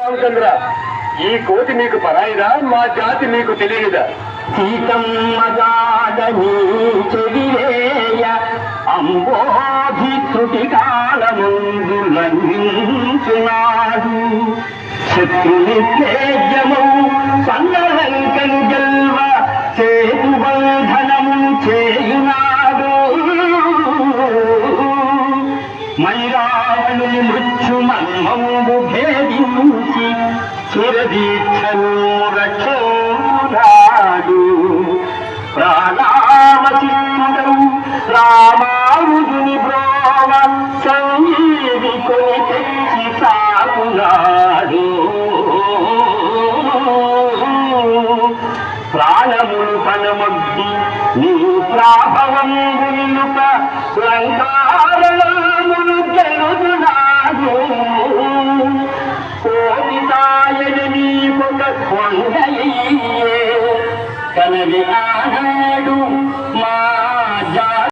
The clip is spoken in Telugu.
రామచంద్ర, ఈ కోతి మీకు పరాయిదా? మా జాతి మీకు తెలియదా? సీతమ్మగాడని చెవిలేయ అంబోధి త్రుటి కాలముందు లంఘించున్నాడు. శత్రుని తేజమౌ సన్నలంకను గెల్వ సేతుబంధనము చేయునాడు. మైరావణు మృత్యు మన్మంబు భేదించి చిరదీక్షను రక్షించున్నాడు. ప్రాణావచిత్తుడౌ రామానుజుని బ్రోవ సంజీవికొని తెచ్చి సాగునాడు. ప్రాణములు పనమొడ్డి నీ ప్రాభవంబు నిలుప లంకారణములు గెలుచున్నాడు. కోటితాయని నీకొక కొండయ్యే కనవి ఆనంద